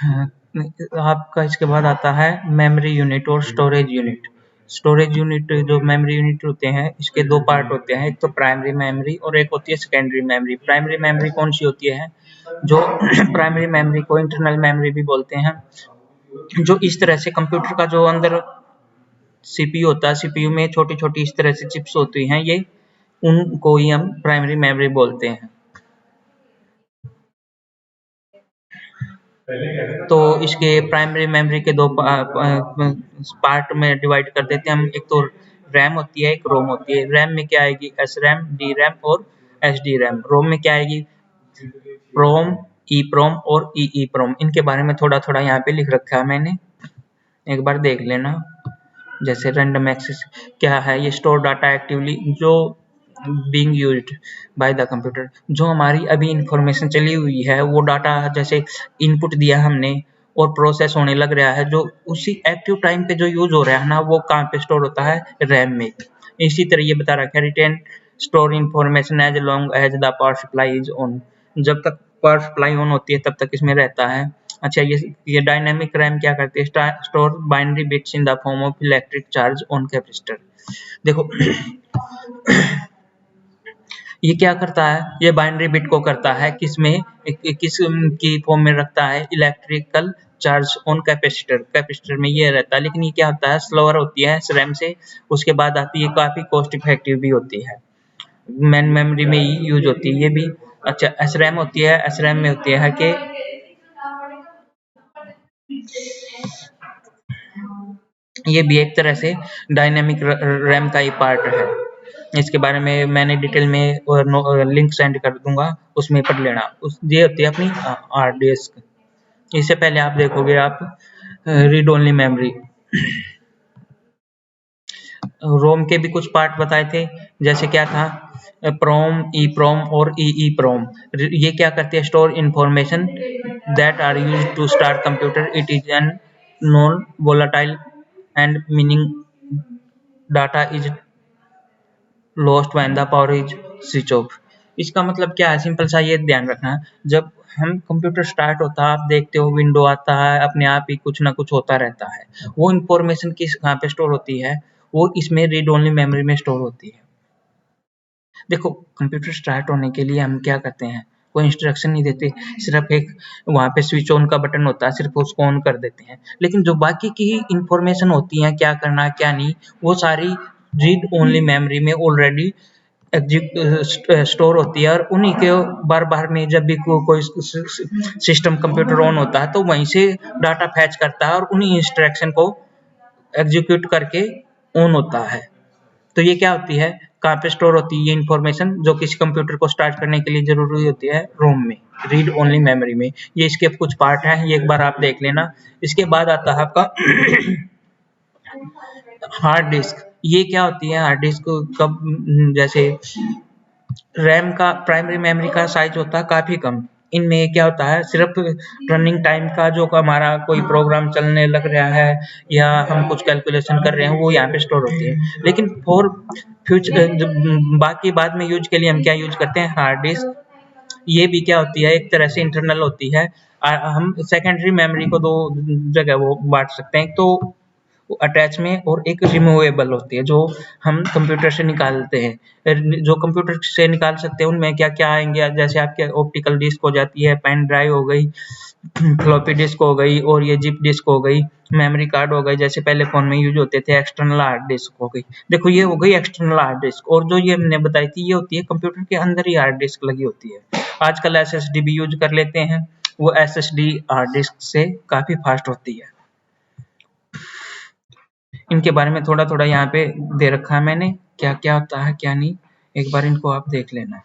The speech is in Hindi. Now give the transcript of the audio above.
हाँ, आपका इसके बाद आता है मेमोरी यूनिट और स्टोरेज यूनिट। स्टोरेज यूनिट जो मेमोरी यूनिट होते हैं इसके दो पार्ट होते हैं, एक तो प्राइमरी मेमोरी और एक होती है सेकेंडरी मेमोरी। प्राइमरी मेमोरी कौन सी होती है? जो प्राइमरी मेमोरी को इंटरनल मेमोरी भी बोलते हैं, जो इस तरह से कंप्यूटर का जो अंदर सीपीयू होता है, सीपीयू में छोटी छोटी इस तरह से चिप्स होती हैं, ये उनको ही हम प्राइमरी मेमोरी बोलते हैं। तो इसके प्राइमरी मेमोरी के दो पार्ट में डिवाइड कर देते हैं हम। एक तो रैम होती है, एक रोम होती है। रैम में क्या आएगी? एस रैम, डी रैम और एस डी रैम। रोम में क्या आएगी? प्रोम, ई प्रोम और ई प्रोम। इनके बारे में थोड़ा थोड़ा यहाँ पे लिख रखा है मैंने, एक बार देख लेना। जैसे रैंडम एक्सेस क्या है? ये स्टोर डाटा एक्टिवली जो being used by the computer. जो हमारी अभी इंफॉर्मेशन चली हुई है वो डाटा जैसे इनपुट दिया हमने और प्रोसेस होने लग रहा है, जो उसी एक्टिव टाइम पे जो यूज हो रहा है ना, वो कहाँ पे स्टोर होता है? रैम में। इसी तरह ये बता रखा है, retain store information as long as the power supply is on. जब तक पावर सप्लाई ऑन होती है तब तक इसमें रहता है। अच्छा, ये डायनेमिक रैम क्या करती है? Store binary bits in the form of electric charge on capacitor. देखो ये क्या करता है? ये बाइनरी बिट को करता है किसमें, किस की फॉर्म में रखता है? Electrical charge on capacitor. Capacitor में ये रहता है, लेकिन ये क्या होता है? स्लोअर होती है रैम से। उसके बाद आती है, काफी कॉस्ट इफेक्टिव भी होती है, मेन मेमोरी में ही यूज होती है ये भी। अच्छा, एस रैम होती है। एस रैम में होती है कि ये भी एक तरह से डायनेमिक रैम का ही पार्ट है। इसके बारे में मैंने डिटेल में लिंक सेंड कर दूंगा, उसमें पढ़ लेना। ये होती है अपनी हार्ड डिस्क। इससे पहले आप देखोगे आप रीड ओनली मेमोरी। रोम के भी कुछ पार्ट बताए थे, जैसे क्या था? प्रोम, ई प्रोम और ई प्रोम। ये क्या करते हैं? Store information that are used to start computer. It is an non volatile and meaning data is lost when the power is switch off. इसका मतलब क्या है? सिंपल सा ये ध्यान रखना है, जब हम कंप्यूटर स्टार्ट होता है, आप देखते हो विंडो आता है, अपने आप ही कुछ ना कुछ होता रहता है। वो इंफॉर्मेशन किस कहाँ पे स्टोर होती है? वो इसमें रीड ओनली मेमोरी में स्टोर होती है। देखो, कंप्यूटर स्टार्ट होने के लिए हम क्या करते हैं? कोई इंस्ट्रक्शन नहीं देते, सिर्फ एक वहाँ पे स्विच ऑन का बटन होता है, सिर्फ उसको ऑन कर देते हैं। लेकिन जो बाकी की इंफॉर्मेशन होती है, क्या करना क्या नहीं, वो सारी रीड ओनली मेमोरी में ऑलरेडी स्टोर होती है। और उन्हीं के बार बार में जब भी कोई सिस्टम कंप्यूटर ऑन होता है तो वहीं से डाटा फैच करता है और उन्हीं इंस्ट्रक्शन को एग्जीक्यूट करके ऑन होता है। तो ये क्या होती है? कहाँ पे स्टोर होती है ये इन्फॉर्मेशन? जो किसी कंप्यूटर को स्टार्ट करने के लिए जरूरी होती है, रोम में, रीड ओनली मेमोरी में। ये इसके कुछ पार्ट हैं, ये एक बार आप देख लेना। इसके बाद आता है आपका हार्ड डिस्क। ये क्या होती है हार्ड डिस्क? कब जैसे रैम का, प्राइमरी मेमोरी का साइज होता है काफी कम। इनमें क्या होता है? सिर्फ रनिंग टाइम का, जो हमारा कोई प्रोग्राम चलने लग रहा है या हम कुछ कैलकुलेशन कर रहे हैं, वो यहाँ पे स्टोर होती है। लेकिन फॉर फ्यूचर बाकी बाद में यूज के लिए हम क्या यूज करते हैं? Hard disk. ये भी क्या होती है? एक तरह से इंटरनल होती है। हम सेकेंडरी मेमोरी को दो जगह वो बांट सकते हैं। तो अटैच में, और एक रिमूवेबल होती है जो हम कंप्यूटर से निकालते हैं। जो कंप्यूटर से निकाल सकते हैं उनमें क्या क्या आएंगे? जैसे आपके ऑप्टिकल डिस्क हो जाती है, पेन ड्राइव हो गई, फ्लॉपी डिस्क हो गई, और ये जिप डिस्क हो गई, मेमोरी कार्ड हो गई, जैसे पहले फोन में यूज होते थे, एक्सटर्नल हार्ड डिस्क हो गई। देखो, ये हो गई एक्सटर्नल हार्ड डिस्क। और जो ये हमने बताई थी, ये होती है कंप्यूटर के अंदर ही हार्ड डिस्क लगी होती है। आजकल एसएसडी भी यूज कर लेते हैं, वो एसएसडी हार्ड डिस्क से काफी फास्ट होती है। इनके बारे में थोड़ा थोड़ा यहाँ पे दे रखा है मैंने, क्या क्या होता है क्या नहीं, एक बार इनको आप देख लेना।